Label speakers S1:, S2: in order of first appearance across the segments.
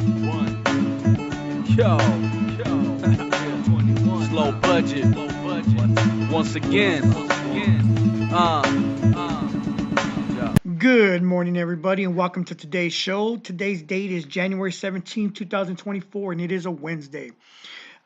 S1: Yo, slow budget, once again.
S2: Good morning, everybody, and welcome to today's show. Today's date is January 17, 2024, and it is a Wednesday.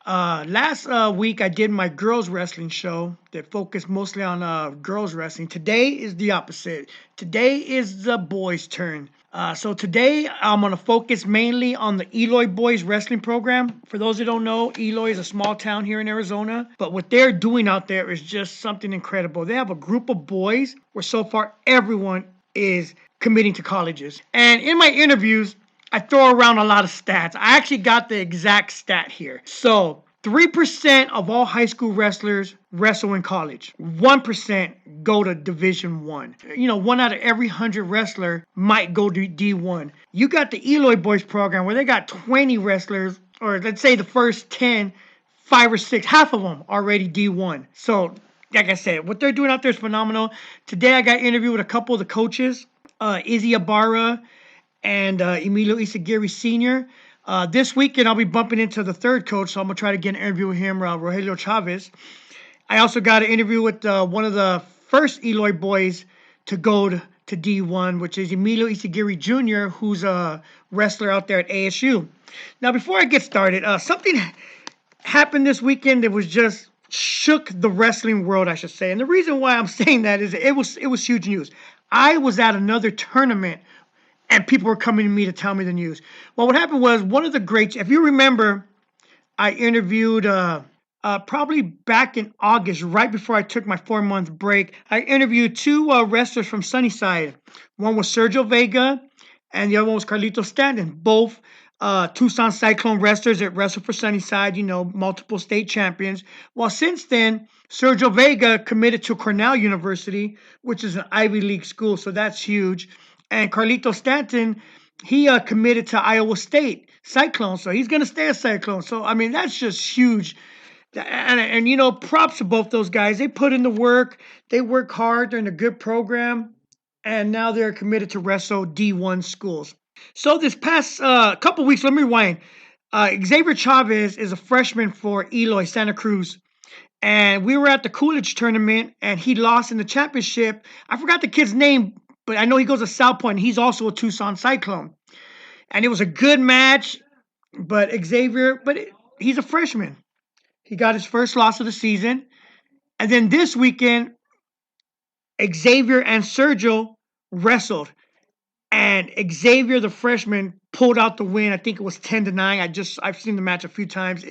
S2: Last week, I did my girls wrestling show that focused mostly on girls wrestling. Today is the opposite. Today is the boys' turn. So today, I'm going to focus mainly on the Eloy boys wrestling program. For those who don't know, Eloy is a small town here in Arizona, but what they're doing out there is just something incredible. They have a group of boys where so far everyone is committing to colleges. And in my interviews, I throw around a lot of stats. I actually got the exact stat here. So 3% of all high school wrestlers wrestle in college. 1% go to Division 1. One out of every 100 wrestler might go to D1. You got the Eloy Boys program where they got 20 wrestlers, or let's say the first 10, 5 or 6, half of them already D1. So, like I said, what they're doing out there is phenomenal. Today I got interviewed with a couple of the coaches, Izzy Ibarra and Emelio Ysaguirre Sr. This weekend, I'll be bumping into the third coach, so I'm going to try to get an interview with him, Rogelio Chavez. I also got an interview with one of the first Eloy boys to go to D1, which is Emelio Ysaguirre Jr., who's a wrestler out there at ASU. Now, before I get started, something happened this weekend that was just shook the wrestling world, I should say. And the reason why I'm saying that is it was huge news. I was at another tournament and people were coming to me to tell me the news. Well, what happened was one of the greats, if you remember, I interviewed probably back in August, right before I took my 4-month break. I interviewed two wrestlers from Sunnyside. One was Sergio Vega, and the other one was Carlito Stanton. Both Tucson Cyclone wrestlers that wrestled for Sunnyside, multiple state champions. Well, since then, Sergio Vega committed to Cornell University, which is an Ivy League school, so that's huge. And Carlito Stanton, he committed to Iowa State Cyclone, so he's going to stay a Cyclone. So, I mean, that's just huge. And props to both those guys. They put in the work. They work hard. They're in a good program. And now they're committed to wrestle D1 schools. So this past couple weeks, let me rewind. Xavier Chavez is a freshman for Eloy, Santa Cruz. And we were at the Coolidge tournament, and he lost in the championship. I forgot the kid's name, but I know he goes to South Point. He's also a Tucson Cyclone. And it was a good match, but he's a freshman. He got his first loss of the season. And then this weekend, Xavier and Sergio wrestled. And Xavier, the freshman, pulled out the win. I think it was 10-9. I've seen the match a few times.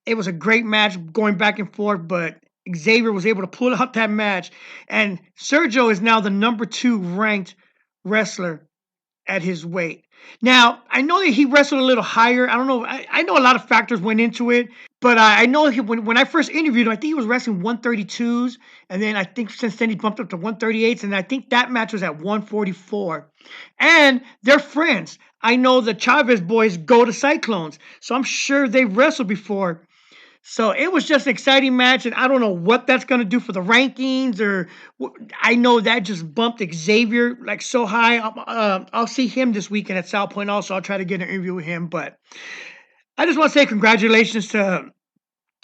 S2: It was a great match going back and forth, but Xavier was able to pull out that match. And Sergio is now the number 2 ranked wrestler at his weight. Now, I know that he wrestled a little higher. I don't know. I know a lot of factors went into it, but I know when I first interviewed him, I think he was wrestling 132s. And then I think since then he bumped up to 138s. And I think that match was at 144. And they're friends. I know the Chavez boys go to Cyclones, so I'm sure they've wrestled before. So it was just an exciting match, and I don't know what that's going to do for the rankings, or I know that just bumped Xavier like so high. I'll see him this weekend at South Point also. I'll try to get an interview with him, but I just want to say congratulations to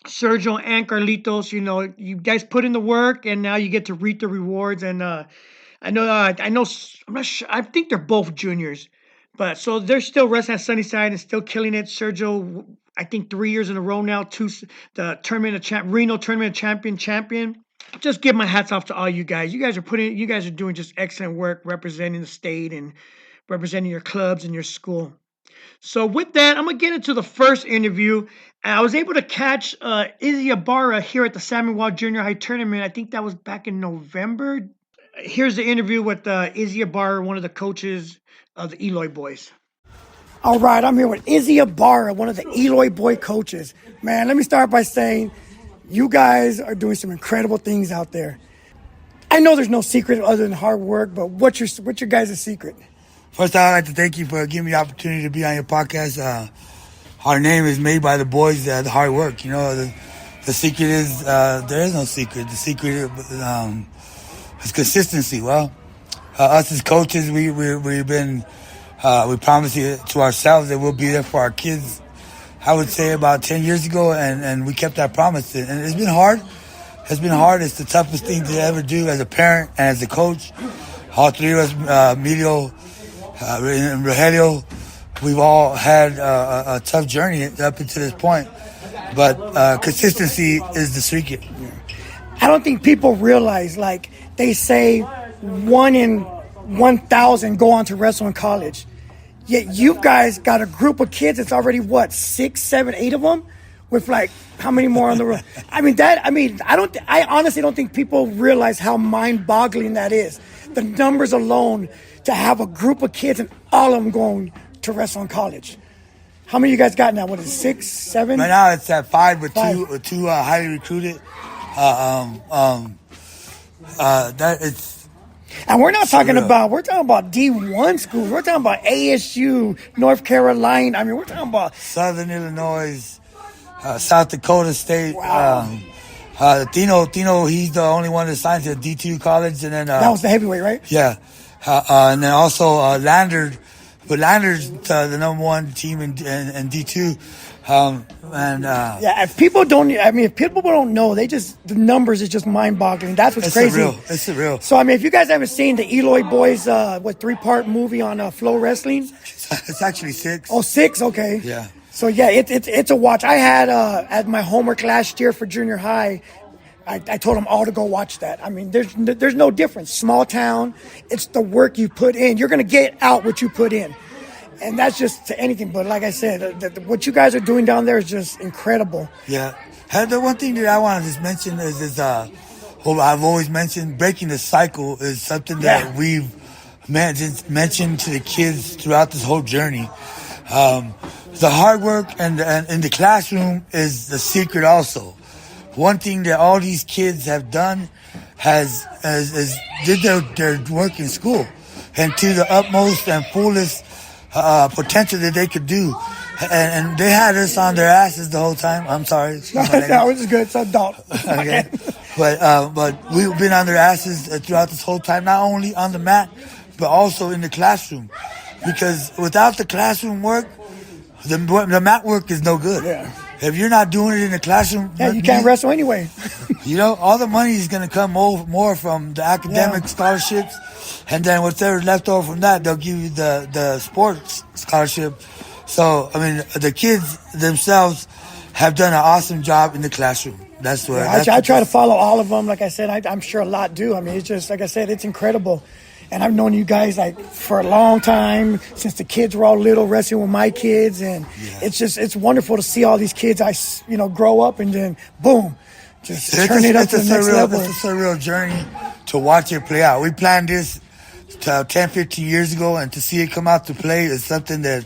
S2: Sergio and Carlitos. You guys put in the work, and now you get to reap the rewards. And I know, I'm not sure. I think they're both juniors, but so they're still wrestling at Sunnyside and still killing it. Sergio, I think 3 years in a row now, the Reno tournament champion. Just give my hats off to all you guys. You guys are doing just excellent work representing the state and representing your clubs and your school. So with that, I'm gonna get into the first interview. I was able to catch Izzy Ibarra here at the Samuel Junior High tournament. I think that was back in November. Here's the interview with Izzy Ibarra, one of the coaches of the Eloy boys. All right, I'm here with Izzy Ibarra, one of the Eloy boy coaches. Man, let me start by saying you guys are doing some incredible things out there. I know there's no secret other than hard work, but what's your guys' secret?
S3: First, I'd like to thank you for giving me the opportunity to be on your podcast. Our name is made by the boys, the hard work. The secret is there is no secret. The secret is consistency. Well, us as coaches, we've been We promised it to ourselves that we'll be there for our kids. I would say about 10 years ago, and we kept that promise. And it's been hard. It's been hard. It's the toughest thing to ever do as a parent and as a coach. All three of us, Emelio, and Rogelio, we've all had a tough journey up until this point. But consistency is the secret.
S2: I don't think people realize, like, they say 1 in 1,000 go on to wrestle in college. Yet you guys got a group of kids. It's already, what, 6, 7, 8 of them? With, like, how many more on the road? I honestly don't think people realize how mind-boggling that is. The numbers alone, to have a group of kids and all of them going to wrestle in college. How many of you guys got now? What is it, 6, 7?
S3: Right now it's at 5 with
S2: 5.
S3: two highly recruited. That it's.
S2: And we're not talking about, we're talking about D1 schools. We're talking about ASU, North Carolina. I mean, we're talking about
S3: Southern Illinois, South Dakota State.
S2: Wow.
S3: Tino, he's the only one that signed to a D2 college. And then
S2: that was the heavyweight, right?
S3: Yeah. And then also Lander. But Lander's the number 1 team in D2.
S2: If people don't know, the numbers is just mind-boggling. That's what's crazy.
S3: It's surreal.
S2: So, I mean, if you guys haven't seen the Eloy boys, 3-part movie on Flow Wrestling?
S3: It's actually 6.
S2: Oh, 6? Okay.
S3: Yeah.
S2: So, yeah, it's a watch. I had, at my homework last year for junior high, I told them all to go watch that. I mean, there's no difference. Small town, it's the work you put in. You're going to get out what you put in. And that's just to anything. But like I said, what you guys are doing down there is just incredible.
S3: Yeah. The one thing that I want to just mention is what I've always mentioned, breaking the cycle is something that we've mentioned to the kids throughout this whole journey. The hard work and in the classroom is the secret also. One thing that all these kids have done is did their work in school and to the utmost and fullest potential that they could do. And they had us on their asses the whole time. I'm sorry.
S2: No, it's good. It's adult.
S3: Okay. But we've been on their asses throughout this whole time, not only on the mat, but also in the classroom. Because without the classroom work, the mat work is no good.
S2: Yeah.
S3: If you're not doing it in the classroom,
S2: you can't wrestle anyway.
S3: All the money is going to come more from the academic scholarships, and then whatever left over from that, they'll give you the sports scholarship. So, I mean, the kids themselves have done an awesome job in the classroom. That's what
S2: I try to follow all of them. Like I said, I'm sure a lot do. I mean, it's just, like I said, it's incredible. And I've known you guys for a long time, since the kids were all little, wrestling with my kids, and it's wonderful to see all these kids grow up and then boom, just turn it up to the next level.
S3: It's a surreal journey to watch it play out. We planned this 10, 15 years ago, and to see it come out to play is something that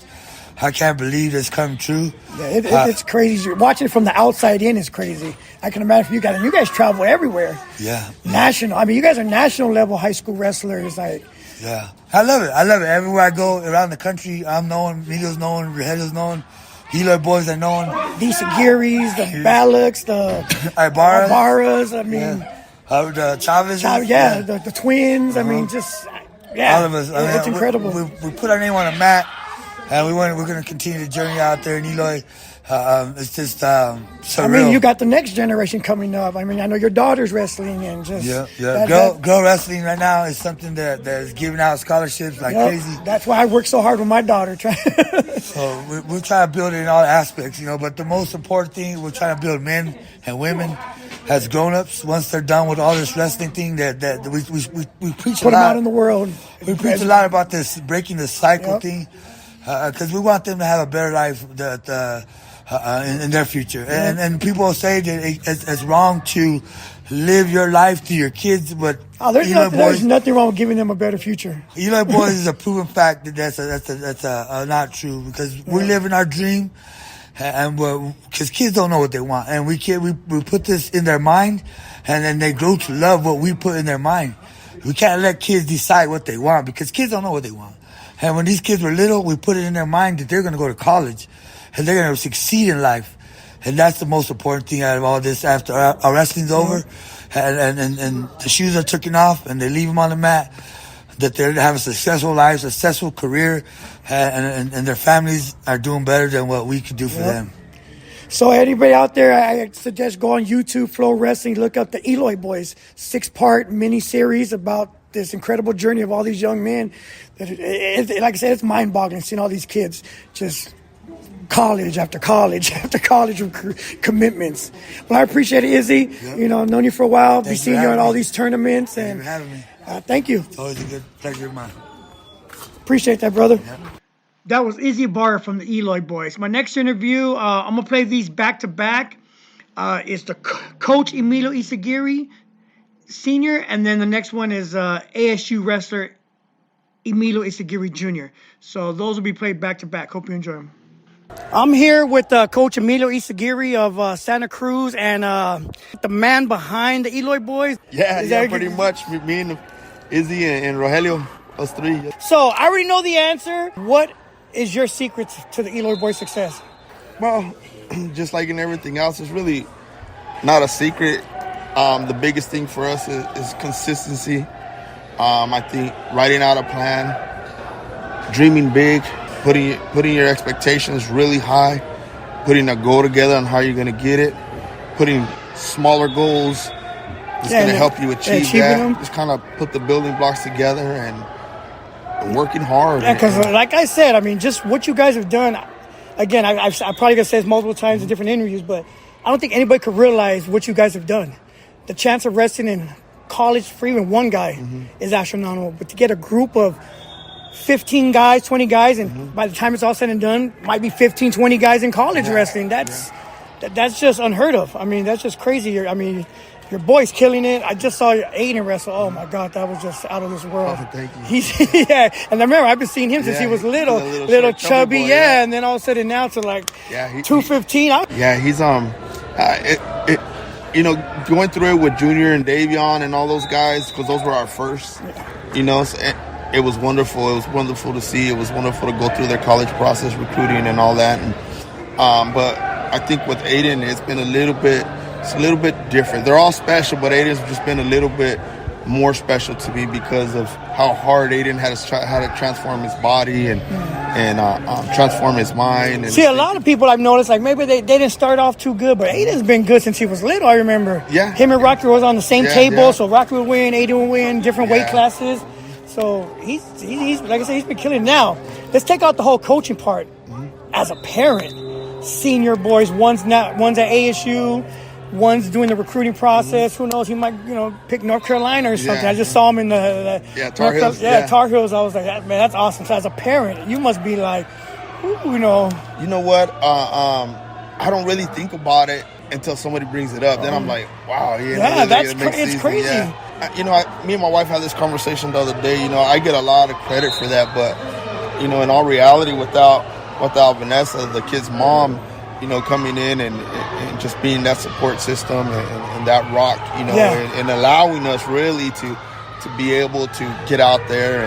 S3: I can't believe has come true.
S2: Yeah, it's crazy. Watching it from the outside in is crazy. I can imagine you guys. And you guys travel everywhere.
S3: Yeah.
S2: National. I mean, you guys are national level high school wrestlers.
S3: Yeah. I love it. Everywhere I go around the country, I'm known. Miguel's known. Rogelio's known. Eloy boys are known.
S2: The Ysaguirres, the Ballocks, the Ibarras. I mean,
S3: the Chavez.
S2: The twins. I mean, just all
S3: of us.
S2: It's incredible.
S3: We put our name on a mat. And we're going to continue the journey out there in Eloy. It's just surreal.
S2: I mean, you got the next generation coming up. I mean, I know your daughter's wrestling and just
S3: girl wrestling right now is something that is giving out scholarships like crazy.
S2: That's why I work so hard with my daughter.
S3: So we're trying to build it in all aspects, But the most important thing, we're trying to build men and women as grown-ups. Once they're done with all this wrestling thing, that we preach a lot.
S2: Put them out in the world.
S3: We preach a lot about this breaking the cycle thing. Because we want them to have a better life in their future. And people say that it's wrong to live your life to your kids, but
S2: there's nothing wrong with giving them a better future.
S3: Eloy boys is a proven fact that that's not true, because we're living our dream, and because kids don't know what they want, and we put this in their mind, and then they grow to love what we put in their mind. We can't let kids decide what they want, because kids don't know what they want. And when these kids were little, we put it in their mind that they're going to go to college and they're going to succeed in life. And that's the most important thing out of all this. After our wrestling's over and the shoes are taken off and they leave them on the mat, that they're to have a successful life, successful career, and their families are doing better than what we could do for them.
S2: So anybody out there, I suggest go on YouTube, Flow Wrestling, look up the Eloy Boys 6-part mini series about this incredible journey of all these young men. Like I said, it's mind-boggling seeing all these kids just college after college after college commitments. Well, I appreciate it, Izzy.
S3: Yep.
S2: Known you for a while.
S3: Thanks
S2: be seeing you at all
S3: me.
S2: these tournaments.
S3: Thank you for having me.
S2: Thank you.
S3: It's always a good pleasure of mine.
S2: Appreciate that, brother.
S3: Yep.
S2: That was Izzy Ibarra from the Eloy Boys. My next interview, I'm going to play these back-to-back. It's the coach Emelio Ysaguirre, Sr., and then the next one is ASU wrestler Emelio Ysaguirre, Jr. So those will be played back-to-back. Hope you enjoy them. I'm here with Coach Emelio Ysaguirre of Santa Cruz and the man behind the Eloy Boys.
S4: Yeah, pretty much. Me and Izzy and Rogelio, us three.
S2: So I already know the answer. What is your secret to the Eloy Boys' success?
S4: Well, just like in everything else, it's really not a secret. The biggest thing for us is consistency. I think writing out a plan, dreaming big, putting your expectations really high, putting a goal together on how you're going to get it, putting smaller goals that's going to help you achieve that.
S2: Them.
S4: Just kind of put the building blocks together and working hard.
S2: Yeah, because like I said, I mean, just what you guys have done. Again, I'm probably going to say this multiple times in different interviews, but I don't think anybody could realize what you guys have done. The chance of wrestling in college for even one guy is astronomical. But to get a group of 15 guys, 20 guys, and by the time it's all said and done, might be 15, 20 guys in college wrestling. That's just unheard of. I mean, that's just crazy. Your boy's killing it. I just saw Aiden wrestle. Oh my God, that was just out of this world.
S4: Oh, thank you.
S2: And I remember I've been seeing him since he was little chubby,
S4: boy,
S2: and then all of a sudden now to like 215.
S4: He's going through it with Junior and Davion and all those guys because those were our first. So it was wonderful. It was wonderful to see. It was wonderful to go through their college process, recruiting and all that. And but I think with Aiden, it's been a little bit different. They're all special, but Aiden's just been a little bit more special to me because of how hard Aiden had to transform his body and transform his mind. And
S2: see, a lot of people I've noticed, like maybe they didn't start off too good, but Aiden's been good since he was little. I remember him and Rocky was on the same table, so Rocky would win, Aiden would win, different weight classes. So he's like I said, he's been killing it. Now, let's take out the whole coaching part. As a parent, seeing your boys, one's at ASU, one's doing the recruiting process. Who knows? He might, pick North Carolina or something. I just saw him in the
S4: Tar Heels.
S2: Tar Heels. I was like, man, that's awesome. So as a parent, you must be like,
S4: You know what? I don't really think about it until somebody brings it up. Then I'm like, wow.
S2: It's crazy.
S4: Yeah. Me and my wife had this conversation the other day. I get a lot of credit for that, but in all reality, without Vanessa, the kid's mom, coming in and just being that support system and that rock, and allowing us really to be able to get out there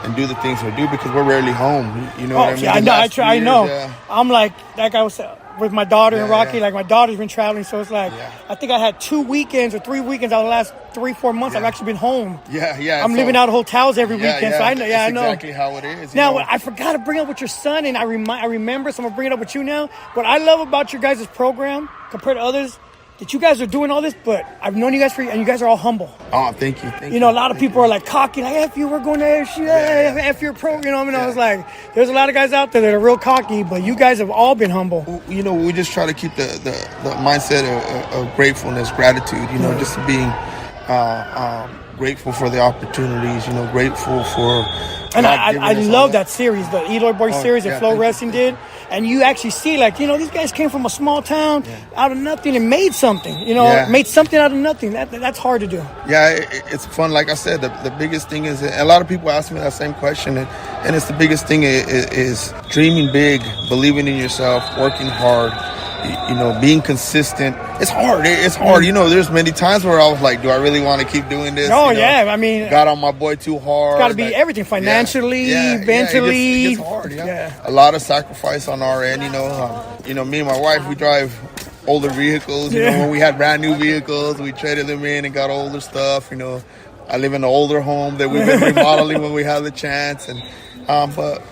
S4: and do the things we do because we're rarely home. You know what I mean?
S2: I know. Yeah. I'm like I was with my daughter and Rocky. Like my daughter's been traveling, so it's like I think I had 2 weekends or 3 weekends out of the last 3-4 months. I've actually been home. I'm living out of hotels every weekend, so I know. I know
S4: exactly how it is.
S2: Now I forgot to bring up with your son, and I remember, so I'm gonna bring it up with you now. What I love about your guys' program compared to others, that you guys are doing all this, but I've known you guys and you guys are all humble.
S4: Oh, thank you.
S2: A lot of people are like cocky, like F you, we're going to ASU, F your pro. I was like, there's a lot of guys out there that are real cocky, but you guys have all been humble.
S4: We just try to keep the mindset of gratefulness, gratitude. Just being grateful for the opportunities. Grateful for.
S2: And I love that series, the Eloy Boy series that Flow Wrestling did. And you actually see, these guys came from a small town out of nothing and made something, made something out of nothing. That's hard to do.
S4: Yeah, it's fun. Like I said, the biggest thing is, a lot of people ask me that same question, and it's the biggest thing is dreaming big, believing in yourself, working hard, being consistent. It's hard. It's hard. There's many times where I was like, do I really want to keep doing this?
S2: Oh, I mean,
S4: got on my boy too hard.
S2: It's got to be everything, financially, mentally.
S4: It gets hard, A lot of sacrifice on our end, me and my wife, we drive older vehicles. When we had brand new vehicles, we traded them in and got older stuff, I live in an older home that we've been remodeling when we have the chance. And but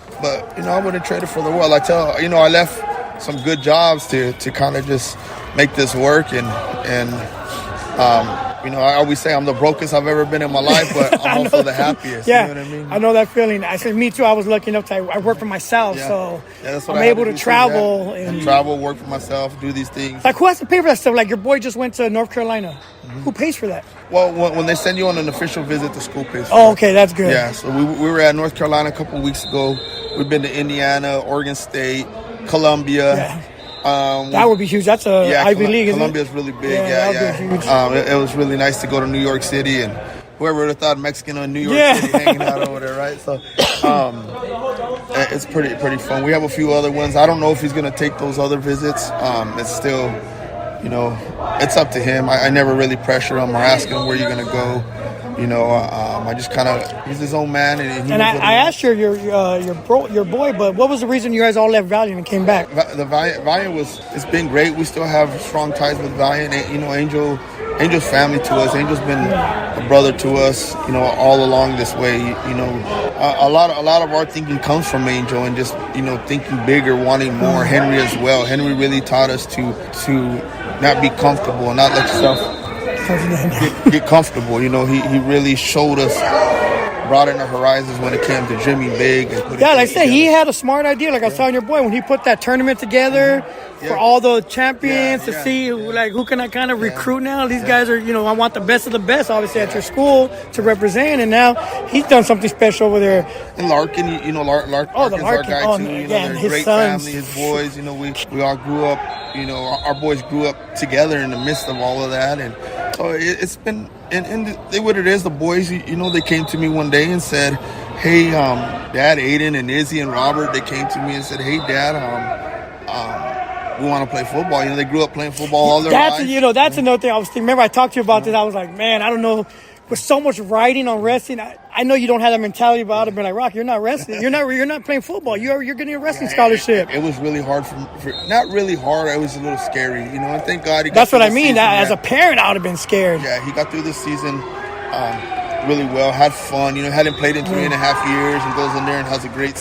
S4: I wouldn't trade it for the world. I left some good jobs to kind of just make this work. And I always say I'm the brokest I've ever been in my life, but I'm also the happiest.
S2: Yeah,
S4: you know what I mean?
S2: I know that feeling. I said, me too. I was lucky enough I work for myself, so
S4: that's what
S2: I'm able to travel
S4: and travel, work for myself, do these things.
S2: Like, who has to pay for that stuff? Like, your boy just went to North Carolina. Mm-hmm. Who pays for that?
S4: Well, when they send you on an official visit, the school pays for
S2: Oh,
S4: it.
S2: okay, that's good.
S4: Yeah, so we were at North Carolina a couple of weeks ago. We've been to Indiana, Oregon State, Columbia.
S2: Yeah. That would be huge. That's Ivy League, isn't it?
S4: Columbia's really big. Yeah.
S2: Huge.
S4: It was really nice to go to New York City, and whoever would have thought Mexican in New York City hanging out over there, right? So it's pretty fun. We have a few other ones. I don't know if he's going to take those other visits. It's still, it's up to him. I never really pressure him or ask him where you're going to go. I just kind of, he's his own man. And
S2: I asked your boy, but what was the reason you guys all left Valiant and came back?
S4: The Valiant it's been great. We still have strong ties with Valiant. Angel's family to us. Angel's been a brother to us, all along this way. A lot of our thinking comes from Angel and just, thinking bigger, wanting more. Henry as well. Henry really taught us to not be comfortable and not let yourself get comfortable. He really showed us, brought in the horizons when it came to dreaming big.
S2: Like I said, he had a smart idea. Like I was telling your boy, when he put that tournament together for all the champions to see who can I kind of recruit now. These guys are, I want the best of the best, obviously, at your school to represent. And now he's done something special over there.
S4: And Larkin, Larkin's our guy too. They're a great
S2: sons.
S4: family, his boys. We all grew up. Our boys grew up together in the midst of all of that, and so it's been. And what it is, the boys, they came to me one day and said, "Hey, Dad, Aiden and Izzy and Robert, they came to me and said, "Hey, Dad, we want to play football." They grew up playing football all their lives.
S2: That's another thing I was thinking. Remember, I talked to you about this. I was like, man, I don't know. With so much writing on wrestling, I know you don't have that mentality about it, but like, Rock, you're not wrestling. You're not playing football. You're getting a wrestling scholarship.
S4: It was really hard for not really hard. It was a little scary, and thank God he got
S2: That's what I mean.
S4: Season,
S2: as a parent, I would have been scared.
S4: Yeah, he got through the season really well. Had fun. Hadn't played in 3.5 years, and goes in there and has a great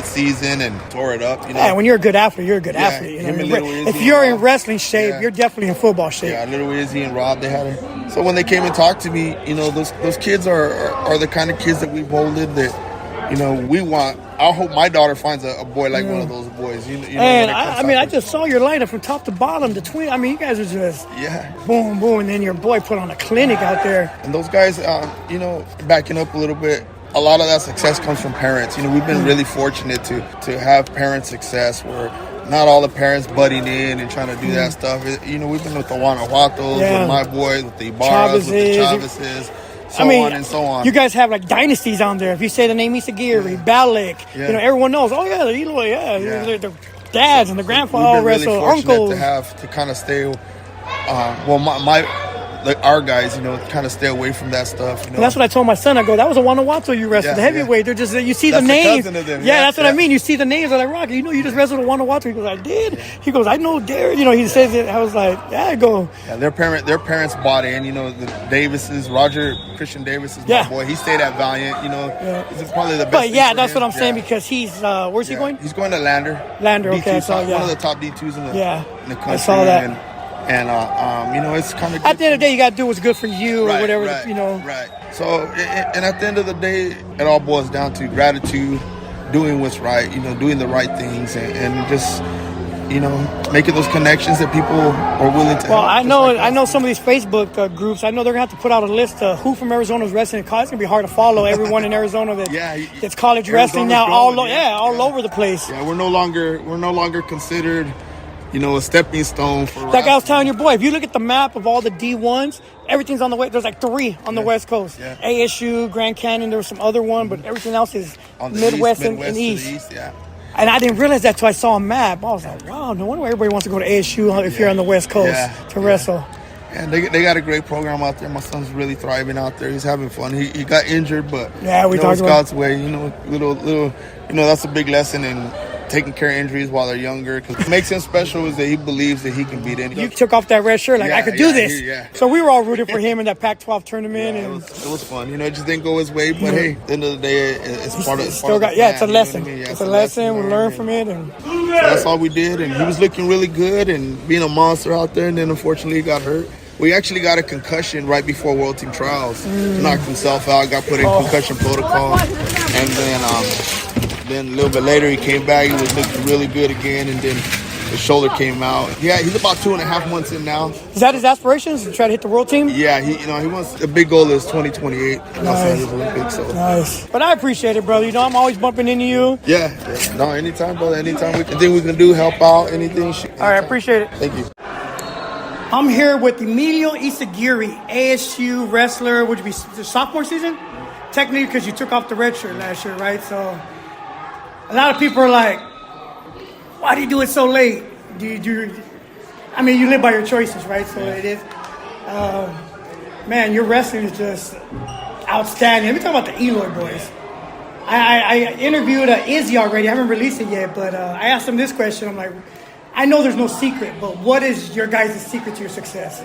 S4: season and tore it up.
S2: Yeah, when you're a good athlete, you're a good athlete. If you're in wrestling shape, you're definitely in football shape.
S4: Yeah, little Izzy and Rob, they had it. So when they came and talked to me, those kids are the kind of kids that we've molded that, we want. I hope my daughter finds a boy like one of those boys.
S2: I just saw your lineup from top to bottom. The twin. You guys are just boom, boom, and then your boy put on a clinic out there.
S4: And those guys, backing up a little bit. A lot of that success comes from parents. We've been really fortunate to have parent success where not all the parents butting in and trying to do that stuff. We've been with the Guanajuatos, with my boys, with the Ibarras, with the Chavezes, on and so on.
S2: You guys have like dynasties on there. If you say the name Ysaguirre, Balak, everyone knows. Oh yeah, the Eloy, the dads and the grandfather all wrestle, uncles.
S4: To kind of stay. Our guys, kind of stay away from that stuff.
S2: And that's what I told my son. I go, that was a Guanajuato you wrestled, the heavyweight. They're just, you see the names.
S4: Cousin of them.
S2: That's what I mean. You see the names. I'm like, Rocky, you just wrestled a Guanajuato. He goes, I did. He goes, I know Derek. He says it. I was like, I go.
S4: Yeah, their parents bought in. The Davises, Christian Davis is my boy. He stayed at Valiant. He's probably the best.
S2: But that's what I'm saying because he's, where's he going?
S4: He's going to Lander.
S2: Okay. So
S4: one of the top D2s in the country.
S2: I saw that.
S4: And it's kind of
S2: at the end of the day, you got to do what's good for you or whatever.
S4: Right. So, and at the end of the day, it all boils down to gratitude, doing what's right. Doing the right things, and just making those connections that people are willing to.
S2: Well, help, I know some of these Facebook groups. I know they're gonna have to put out a list of who from Arizona is wrestling in college. It's gonna be hard to follow everyone in Arizona that's college wrestling now all over the place.
S4: Yeah, we're no longer considered. A stepping stone for.
S2: Like I was telling your boy, if you look at the map of all the D1s, everything's on the way. There's like 3 on the West Coast. Yeah. ASU, Grand Canyon. There was some other one, but everything else is on the Midwest and East. And I didn't realize that till I saw a map. I was like, wow, no wonder everybody wants to go to ASU if you're on the West Coast to wrestle.
S4: And they got a great program out there. My son's really thriving out there. He's having fun. He got injured, but
S2: we talked
S4: it's God's way. Little. That's a big lesson taking care of injuries while they're younger. Because what makes him special is that he believes that he can beat anyone.
S2: You took off that red shirt like, I could do this.
S4: Yeah.
S2: So we were all rooting for him in that Pac-12 tournament.
S4: Yeah,
S2: and
S4: it was fun. It just didn't go his way. But hey, at the end of the day, it's part of the plan,
S2: it's a lesson.
S4: You know what I mean?
S2: It's a lesson. We learn from it. And
S4: so that's all we did. And he was looking really good and being a monster out there. And then unfortunately he got hurt. We actually got a concussion right before World Team Trials. Knocked himself out, got put in concussion protocol. And then a little bit later he came back. He was looking really good again. And then his shoulder came out. Yeah, he's about 2.5 months in now.
S2: Is that his aspirations to try to hit the World Team?
S4: Yeah, he wants, the big goal is 2028 Los Angeles Olympics. So.
S2: Nice. But I appreciate it, brother. I'm always bumping into you.
S4: Yeah. No, anytime, brother. Anytime anything we can do, help out, anything.
S2: All right, I appreciate it.
S4: Thank you.
S2: I'm here with Emelio Ysaguirre, ASU wrestler. Would you be the sophomore season? Technically, because you took off the red shirt last year, right? So a lot of people are like, why do you do it so late? I mean, you live by your choices, right? So it is. Man, your wrestling is just outstanding. Let me talk about the Eloy boys. I interviewed Izzy already. I haven't released it yet, but I asked him this question. I'm like, I know there's no secret, but what is your guys' secret to your success?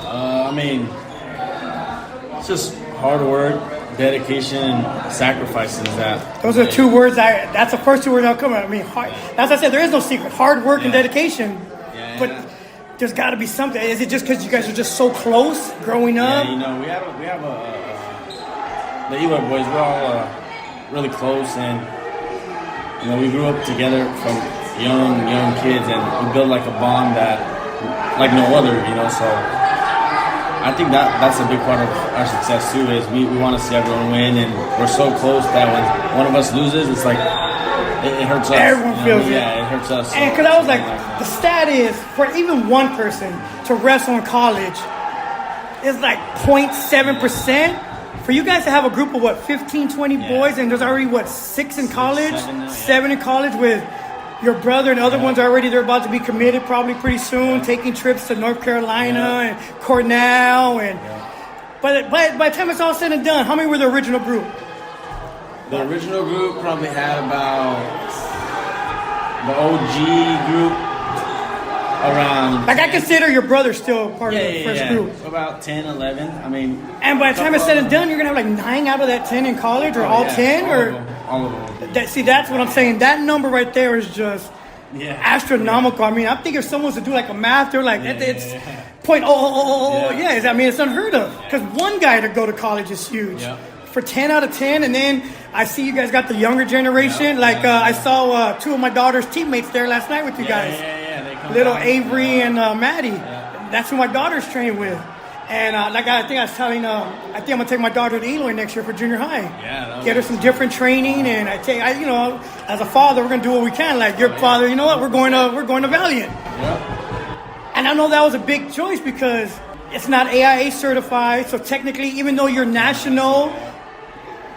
S5: I mean, it's just hard work, dedication, and sacrifices.
S2: Those are 2 words. That's the first 2 words I'll come out. I mean, hard. That's what I said. There is no secret. Hard work and dedication. But there's got to be something. Is it just because you guys are just so close growing up?
S5: Yeah, we have the Eloy boys. We're all really close, and we grew up together from young kids, and we built like a bond that like no other. So I think that's a big part of our success too. Is we want to see everyone win, and we're so close that when one of us loses, it's like it hurts us.
S2: Everyone feels it.
S5: Yeah, it hurts us.
S2: And because I was like, the stat is for even one person to wrestle in college is like 0.7%. For you guys to have a group of 15, 20 boys, and there's already 6 in college, 7 in college with your brother and other ones already. They're about to be committed probably pretty soon, taking trips to North Carolina and Cornell. And by the time it's all said and done, how many were the original group?
S5: The original group probably had about the OG group around.
S2: Like I consider your brother still part of the first group.
S5: About 10, 11. I mean.
S2: And by the time it's said and done, you're gonna have 9 out of that 10 in college, or all 10,
S5: all of them.
S2: That's what I'm saying. That number right there is just astronomical. I mean, I think if someone was to do a math, they're like, it's 0.000. Yeah, I mean, it's unheard of. Because one guy to go to college is huge. Yeah. For 10 out of 10, and then I see you guys got the younger generation. I saw 2 of my daughter's teammates there last night with you guys. Little Avery and Maddie. That's who my daughter's trained with. And I think I was telling, I think I'm gonna take my daughter to Eloy next year for junior high.
S5: Yeah.
S2: Get her some different training, and as a father, we're gonna do what we can. Like your father, you know what? We're going to Valiant.
S5: Yeah.
S2: And I know that was a big choice because it's not AIA certified. So technically, even though you're national,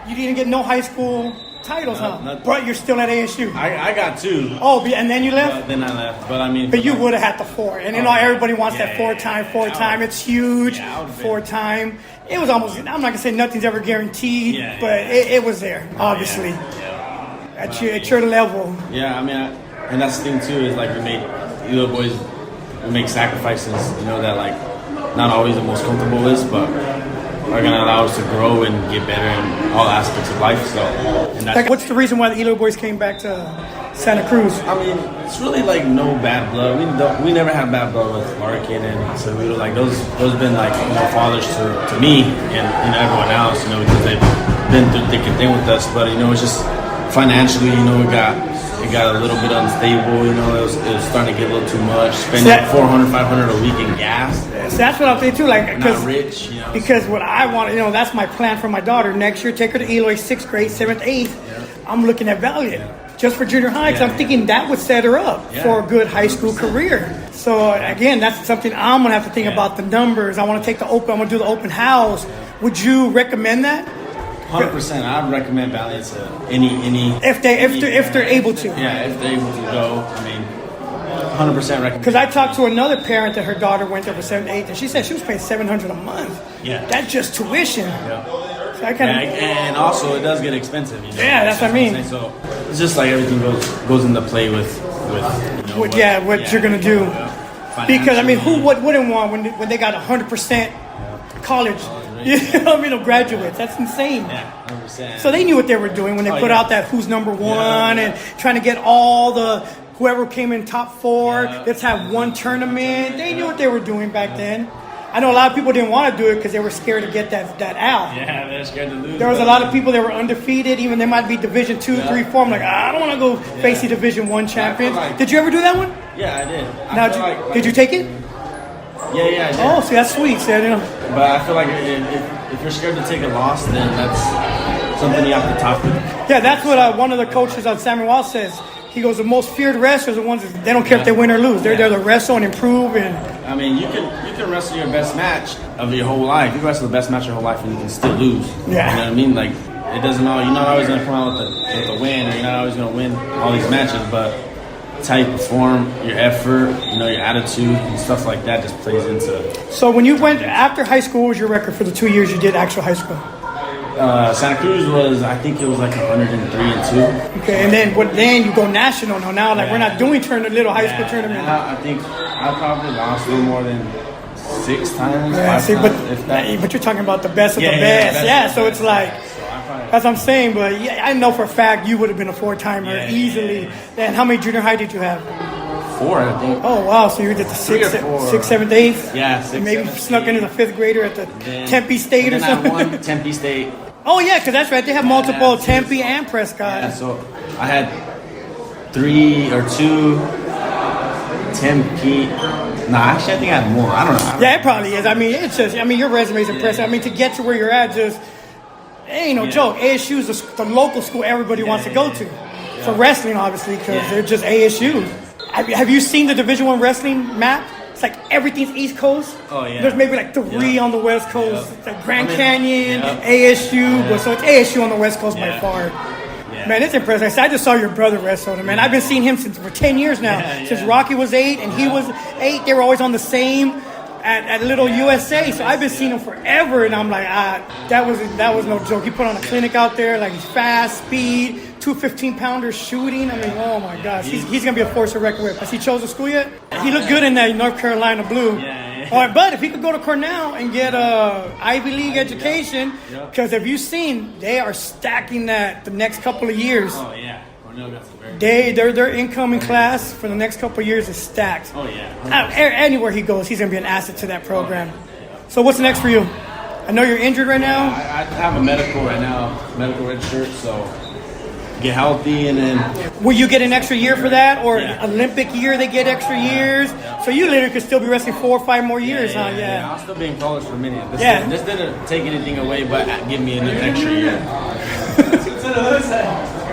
S2: you didn't get no high school titles, huh? But you're still at ASU.
S5: I got 2.
S2: Oh, and then you left?
S5: Then I left. But I mean.
S2: But you would have had the 4. And everybody wants that 4-time. It's huge. 4-time. It was almost, I'm not going to say nothing's ever guaranteed, but it was there, obviously. At your level.
S5: Yeah, I mean, and that's the thing too, is we made, little boys, we make sacrifices, that not always the most comfortable list, but are going to allow us to grow and get better in all aspects of life. So, and that's
S2: what's the reason why the Eloy boys came back to Santa Cruz?
S5: I mean, it's really no bad blood. We never had bad blood with Larkin, and so we were those have been fathers to me and everyone else, because they've been through thick and thin with us. But it's just financially, it got a little bit unstable. It was starting to get a little too much. Spending $400, $500 a week in gas.
S2: So that's what I'm saying too.
S5: Not rich,
S2: Because what I want, that's my plan for my daughter. Next year, take her to Eloy, 6th grade, 7th, 8th. Yeah. I'm looking at Valiant just for junior high because I'm thinking that would set her up for a good high school career. So again, that's something I'm gonna have to think about the numbers. I want to take I'm gonna do the open house. Would you recommend that?
S5: 100%. I'd recommend Valiant to any.
S2: If they're able to.
S5: Yeah, if they're able to go. I mean, 100% recommend.
S2: Because I talked to another parent that her daughter went there for 7th, 8th, and she said she was paying $700 a month.
S5: Yeah.
S2: That's just tuition.
S5: Yeah.
S2: So I kind of.
S5: And also it does get expensive. You know?
S2: Yeah, that's what I mean.
S5: So it's just like everything goes into play with you know,
S2: what you're gonna do. Because I mean, who wouldn't want when they got 100% college? You know what I mean? Of graduates. That's insane.
S5: Yeah, 100%.
S2: So they knew what they were doing when they put out that who's number one and trying to get all the whoever came in top 4. Let's have one tournament. They knew what they were doing back then. I know a lot of people didn't want to do it because they were scared to get that L.
S5: Yeah, they're scared to lose.
S2: There was a lot of people that were undefeated. Even they might be Division 2, 3, 4. I'm like, I don't want to go face the Division 1 champions. Did you ever do that one?
S5: Yeah, I did.
S2: Did you take it?
S5: Yeah, I did.
S2: Oh, see, that's sweet. See, I didn't know.
S5: But I feel like if you're scared to take a loss, then that's something you have to talk with.
S2: Yeah, that's what one of the coaches on Samuel says. He goes, the most feared wrestlers are the ones that they don't care if they win or lose. They're there to wrestle and improve. And
S5: I mean, you can wrestle your best match of your whole life. You can wrestle the best match of your whole life and you can still lose.
S2: Yeah.
S5: You know what I mean? Like, it doesn't all. You're not always going to come out with a win, or you're not always going to win all these matches. But it's how you perform, your effort, you know, your attitude and stuff like that just plays into it.
S2: So when you went after high school, what was your record for the 2 years you did actual high school?
S5: Santa Cruz was, I think it was like 103-2.
S2: Okay, and then then you go national now. Like we're not doing little high school tournament.
S5: I think I probably lost no more than 6 times.
S2: Yeah,
S5: 5
S2: see,
S5: times,
S2: but you're talking about the best of the best. Yeah, so it's like that's what I'm saying. But yeah, I know for a fact you would have been a 4-timer easily. And how many junior high did you have?
S5: 4, I think.
S2: Oh wow! So you did the 6th, 7th, 8th.
S5: Yeah, 6.
S2: Maybe snuck into the 5th grader at the Tempe State or something.
S5: I won Tempe State.
S2: Oh yeah, because that's right. They have multiple Tempe and Prescott.
S5: Yeah, so I had 3 or 2 Tempe. No, actually, I think I had more. I don't know.
S2: Yeah, it probably is. I mean, it's just. I mean, your resume is impressive. I mean, to get to where you're at, just it ain't no joke. ASU is the local school everybody wants to go to for wrestling, obviously, because they're just ASU. Have you seen the Division I wrestling map? It's like everything's East Coast.
S5: Oh, yeah.
S2: There's maybe like 3 on the West Coast. It's like Grand Canyon, ASU. But so it's ASU on the West Coast by far. Yeah. Man, it's impressive. I just saw your brother wrestle, man. I've been seeing him for 10 years now. Since Rocky was 8 and he was 8, they were always on the same at Little USA. So I've been seeing him forever, and I'm like, that was no joke. He put on a clinic out there. Like he's fast, speed. 2 15-pounders shooting. I mean, oh my gosh, he's gonna be a force to reckon with. Has he chosen school yet? He looked good in that North Carolina blue. All right, but if he could go to Cornell and get a Ivy League education, because have you seen they are stacking that the next couple of years?
S5: Oh yeah, Cornell got some very.
S2: Their incoming class for the next couple of years is stacked.
S5: Oh yeah.
S2: Anywhere he goes, he's gonna be an asset to that program. So what's next for you? I know you're injured right now.
S5: I have a medical right now, medical red shirt, so. Get healthy and then.
S2: Will you get an extra year for that, or Olympic year they get extra years? So you literally could still be wrestling 4 or 5 more years, huh? Yeah.
S5: I'll still be in college for a minute. This didn't take anything away, but give me an extra year.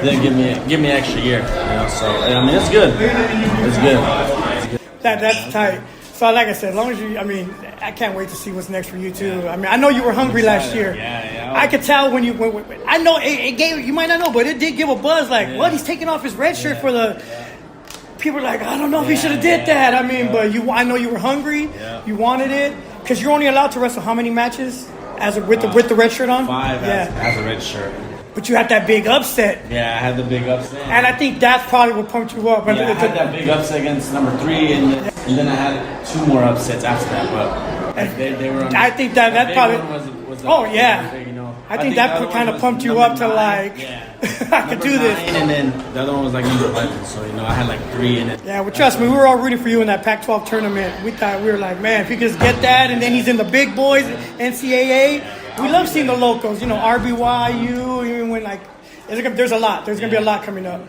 S5: Then give me an extra year. You know, so I mean it's good. It's good.
S2: That's tight. So like I said, as long as you, I mean, I can't wait to see what's next for you too. I mean, I know you were hungry last year. I could tell when you went. I know it gave. You might not know, but it did give a buzz. Like, what? He's taking off his red shirt for the. People are like, I don't know if he should have did that. I mean, but I know you were hungry. You wanted it because you're only allowed to wrestle how many matches with the red shirt on?
S5: 5 as a red shirt.
S2: But you had that big upset.
S5: Yeah, I had the big upset.
S2: And I think that's probably what pumped you up.
S5: I had that big upset against number 3, and then I had 2 more upsets after that. But they were.
S2: I think that probably.
S5: Was
S2: oh yeah.
S5: Big, you know.
S2: I think that kind of pumped you up to like, I could do this.
S5: And then the other one was like number 11. So I had like 3 in it.
S2: Yeah, well, trust me, we were all rooting for you in that Pac-12 tournament. We were like, man, if he could just get that, and then he's in the big boys, NCAA. We love seeing the locals, RBYU, even when there's a lot. There's going to be a lot coming up.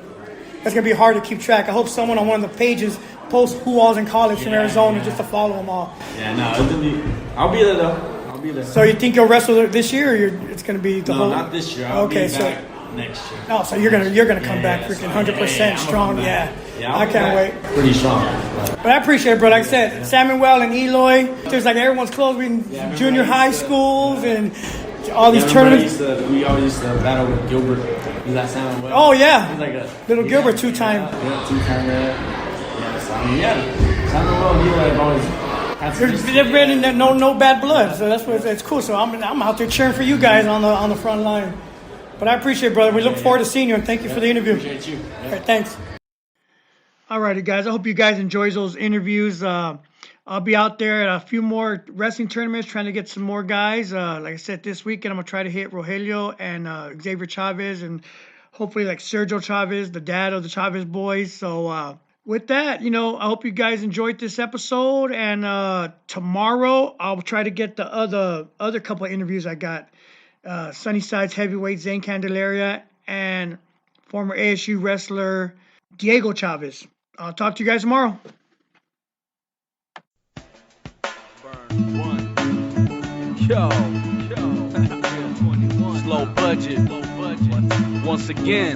S2: It's going to be hard to keep track. I hope someone on one of the pages posts who all's in college from Arizona just to follow them all.
S5: Yeah, no, I'll be there though. I'll be there.
S2: So you think you'll wrestle this year, or it's going to be the whole?
S5: No, not this year. I'll be back next year.
S2: Oh, so you're gonna come back freaking 100% strong. Yeah, I can't wait.
S5: Pretty strong.
S2: But I appreciate it, bro. Like I said, Samuel and Eloy. There's like everyone's close. We junior high schools and all these tournaments.
S5: We always used to battle with Gilbert. Is that Samuel?
S2: Oh yeah,
S5: he's like
S2: little Gilbert 2-time.
S5: Yeah, 2-time. Yeah, so, Samuel and Eloy have always
S2: There's been no bad blood, so it's cool. So I'm out there cheering for you guys on the front line. But I appreciate it, brother. We look forward to seeing you, and thank you for the interview.
S5: Appreciate you.
S2: All right, thanks. All righty, guys. I hope you guys enjoy those interviews. I'll be out there at a few more wrestling tournaments trying to get some more guys. Like I said, this weekend I'm going to try to hit Rogelio and Xavier Chavez and hopefully like Sergio Chavez, the dad of the Chavez boys. So with that, I hope you guys enjoyed this episode. And tomorrow I'll try to get the other couple of interviews I got. Sunnyside's heavyweight Zane Candelaria and former ASU wrestler Diego Chavez. I'll talk to you guys tomorrow.
S1: Yo. Slow budget. Once again.